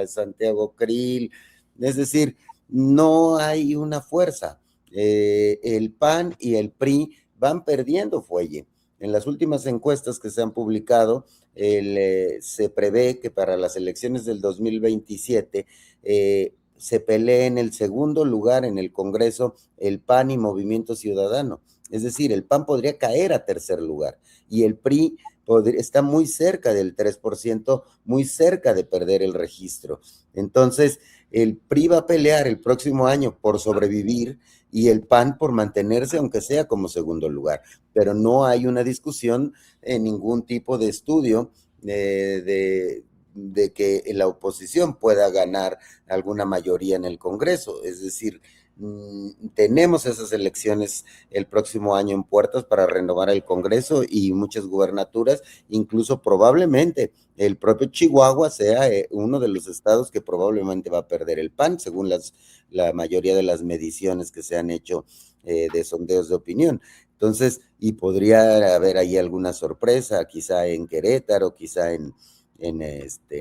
Santiago Krill, es decir, no hay una fuerza. El PAN y el PRI van perdiendo fuelle. En las últimas encuestas que se han publicado, se prevé que para las elecciones del 2027 se pelee en el segundo lugar en el Congreso el PAN y Movimiento Ciudadano. Es decir, el PAN podría caer a tercer lugar y el PRI está muy cerca del 3%, muy cerca de perder el registro. Entonces, el PRI va a pelear el próximo año por sobrevivir y el PAN por mantenerse, aunque sea como segundo lugar. Pero no hay una discusión en ningún tipo de estudio de que la oposición pueda ganar alguna mayoría en el Congreso. Es decir, tenemos esas elecciones el próximo año en puertas para renovar el Congreso y muchas gubernaturas, incluso probablemente el propio Chihuahua sea uno de los estados que probablemente va a perder el PAN, según la mayoría de las mediciones que se han hecho de sondeos de opinión. Entonces, y podría haber ahí alguna sorpresa, quizá en Querétaro, quizá en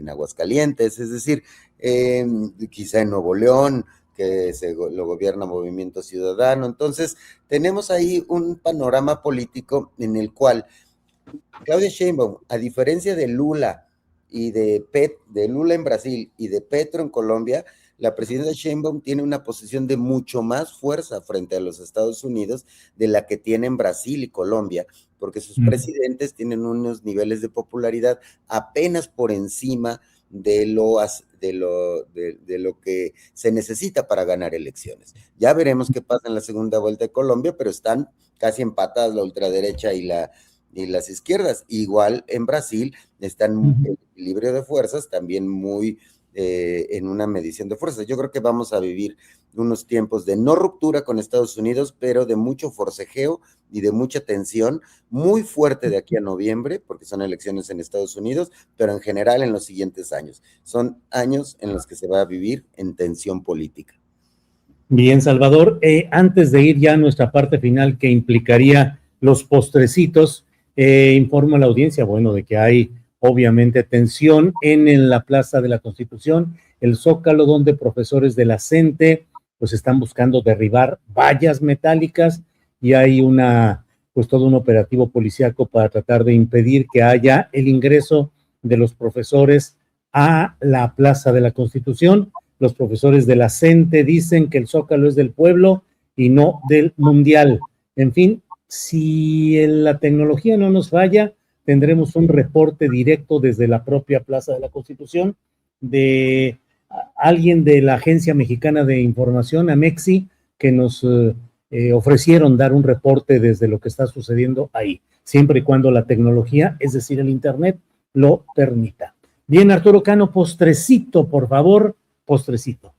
Aguascalientes, es decir, quizá en Nuevo León, que lo gobierna Movimiento Ciudadano. Entonces, tenemos ahí un panorama político en el cual Claudia Sheinbaum, a diferencia de Lula y de Lula en Brasil y de Petro en Colombia, la presidenta Sheinbaum tiene una posición de mucho más fuerza frente a los Estados Unidos de la que tienen Brasil y Colombia, porque sus presidentes tienen unos niveles de popularidad apenas por encima de lo que se necesita para ganar elecciones. Ya veremos qué pasa en la segunda vuelta de Colombia, pero están casi empatadas la ultraderecha y las izquierdas. Igual en Brasil están el equilibrio de fuerzas también muy en una medición de fuerzas. Yo creo que vamos a vivir unos tiempos de no ruptura con Estados Unidos, pero de mucho forcejeo y de mucha tensión, muy fuerte de aquí a noviembre, porque son elecciones en Estados Unidos, pero en general en los siguientes años. Son años en los que se va a vivir en tensión política. Bien, Salvador, antes de ir ya a nuestra parte final que implicaría los postrecitos, informo a la audiencia, bueno, de que hay obviamente tensión en la Plaza de la Constitución, el Zócalo, donde profesores de la CENTE pues están buscando derribar vallas metálicas y hay pues todo un operativo policíaco para tratar de impedir que haya el ingreso de los profesores a la Plaza de la Constitución. Los profesores de la CENTE dicen que el Zócalo es del pueblo y no del mundial. En fin, si la tecnología no nos falla, tendremos un reporte directo desde la propia Plaza de la Constitución de alguien de la Agencia Mexicana de Información, AMEXI, que nos ofrecieron dar un reporte desde lo que está sucediendo ahí, siempre y cuando la tecnología, es decir, el Internet, lo permita. Bien, Arturo Cano, postrecito, por favor, postrecito.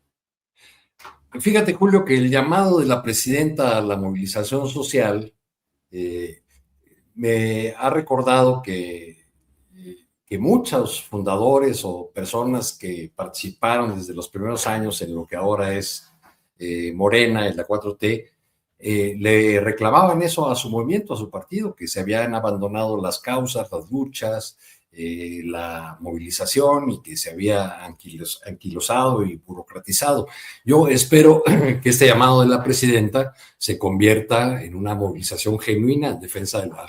Fíjate, Julio, que el llamado de la presidenta a la movilización social me ha recordado que muchos fundadores o personas que participaron desde los primeros años en lo que ahora es Morena, en la 4T, le reclamaban eso a su movimiento, a su partido, que se habían abandonado las causas, las luchas, la movilización y que se había anquilosado y burocratizado. Yo espero que este llamado de la presidenta se convierta en una movilización genuina en defensa de la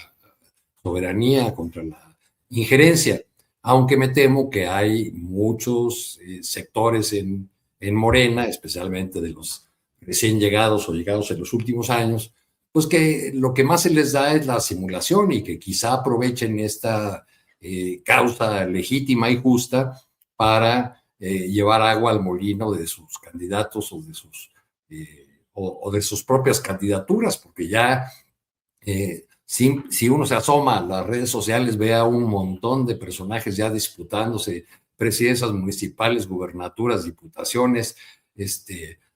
soberanía contra la injerencia, aunque me temo que hay muchos sectores en Morena, especialmente de los recién llegados o llegados en los últimos años, pues que lo que más se les da es la simulación y que quizá aprovechen esta causa legítima y justa para llevar agua al molino de sus candidatos o de sus propias candidaturas, porque ya si uno se asoma a las redes sociales, ve a un montón de personajes ya disputándose presidencias municipales, gubernaturas, diputaciones.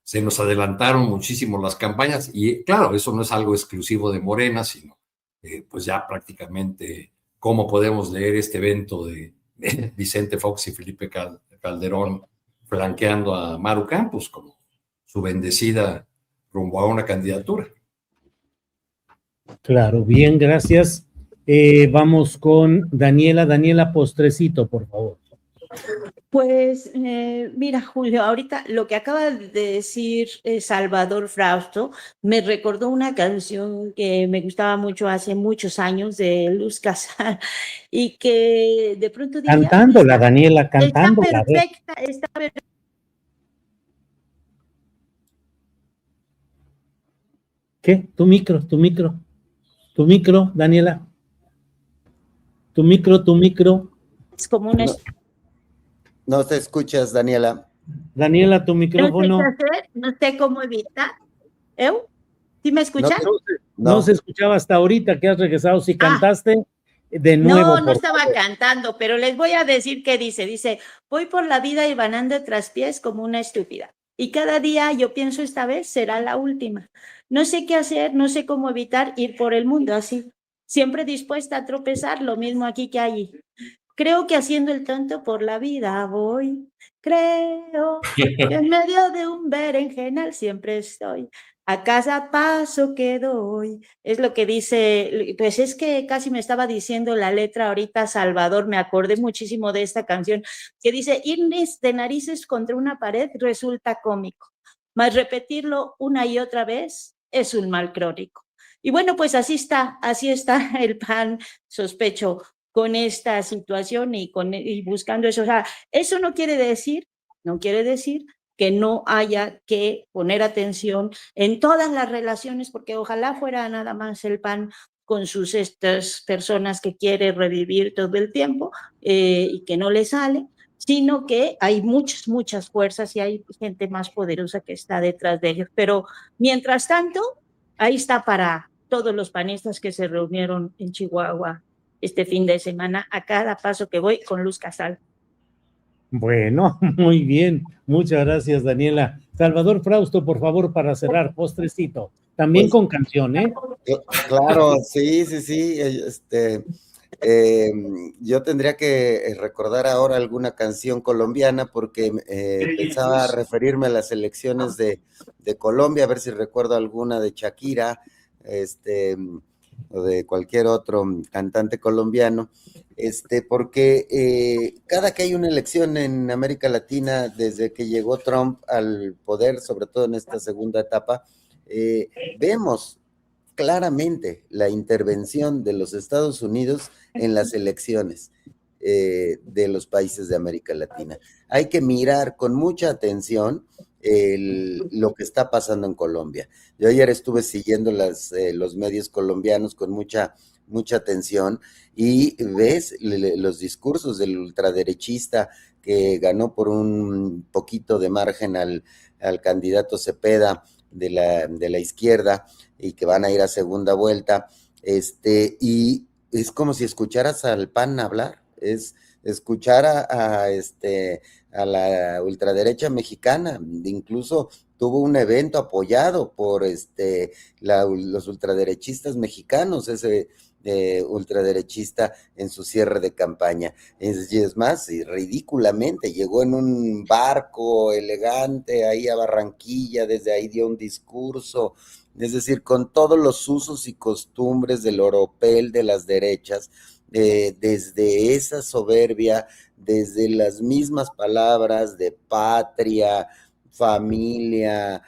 Se nos adelantaron muchísimo las campañas y claro, eso no es algo exclusivo de Morena, sino pues ya prácticamente cómo podemos leer este evento de Vicente Fox y Felipe Calderón flanqueando a Maru Campos como su bendecida rumbo a una candidatura. Claro, bien, gracias. Vamos con Daniela. Daniela, postrecito, por favor. Pues mira, Julio, ahorita lo que acaba de decir Salvador Frausto me recordó una canción que me gustaba mucho hace muchos años de Luz Casal y que de pronto dije, Cantándola, Daniela, cantándola. Está perfecta, está perfecta. ¿Qué? Tu micro, Daniela. Tu micro. Es como una... No te escuchas, Daniela. Daniela, tu micrófono. No sé qué hacer, no sé cómo evitar. ¿Sí me escuchan? No se escuchaba hasta ahorita que has regresado. Si cantaste de nuevo. No estaba cantando, pero les voy a decir qué dice. Dice, voy por la vida hilvanando tras pies como una estúpida. Y cada día yo pienso esta vez será la última. No sé qué hacer, no sé cómo evitar ir por el mundo así. Siempre dispuesta a tropezar, lo mismo aquí que allí. Creo que haciendo el tonto por la vida voy. Creo que en medio de un berenjenal siempre estoy. A cada paso que doy. Es lo que dice, pues es que casi me estaba diciendo la letra ahorita, Salvador, me acordé muchísimo de esta canción, que dice, ir de narices contra una pared resulta cómico, mas repetirlo una y otra vez es un mal crónico. Y bueno, pues así está el PAN, sospecho, con esta situación y buscando eso. O sea, eso no quiere decir que no haya que poner atención en todas las relaciones, porque ojalá fuera nada más el PAN con estas personas que quiere revivir todo el tiempo y que no le sale, sino que hay muchas fuerzas y hay gente más poderosa que está detrás de ellos. Pero mientras tanto, ahí está para todos los panistas que se reunieron en Chihuahua este fin de semana, a cada paso que voy con Luz Casal. Bueno, muy bien. Muchas gracias, Daniela. Salvador Frausto, por favor, para cerrar, postrecito. También pues, con canción, ¿eh? Claro, sí. Yo tendría que recordar ahora alguna canción colombiana porque pensaba referirme a las elecciones de Colombia, a ver si recuerdo alguna de Shakira, o de cualquier otro cantante colombiano, porque cada que hay una elección en América Latina, desde que llegó Trump al poder, sobre todo en esta segunda etapa, vemos claramente la intervención de los Estados Unidos en las elecciones de los países de América Latina. Hay que mirar con mucha atención lo que está pasando en Colombia. Yo ayer estuve siguiendo los medios colombianos con mucha atención y ves los discursos del ultraderechista que ganó por un poquito de margen al candidato Cepeda de la izquierda y que van a ir a segunda vuelta, y es como si escucharas al PAN hablar, es escuchar a la ultraderecha mexicana. Incluso tuvo un evento apoyado por los ultraderechistas mexicanos, ese ultraderechista en su cierre de campaña. Y es más, y ridículamente llegó en un barco elegante ahí a Barranquilla, desde ahí dio un discurso, es decir, con todos los usos y costumbres del oropel de las derechas, desde esa soberbia, desde las mismas palabras de patria, familia,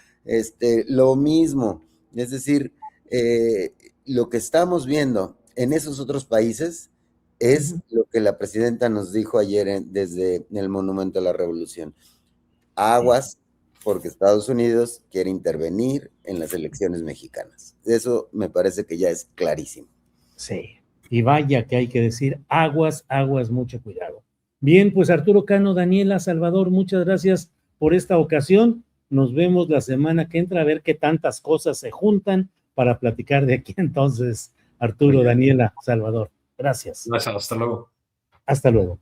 lo mismo, es decir, lo que estamos viendo en esos otros países es lo que la presidenta nos dijo ayer desde el Monumento a la Revolución. Aguas, porque Estados Unidos quiere intervenir en las elecciones mexicanas. Eso me parece que ya es clarísimo. Sí, y vaya que hay que decir, aguas, aguas, mucho cuidado. Bien, pues Arturo Cano, Daniela, Salvador, muchas gracias por esta ocasión. Nos vemos la semana que entra a ver qué tantas cosas se juntan para platicar de aquí entonces, Arturo, Daniela, Salvador. Gracias. Gracias, hasta luego. Hasta luego.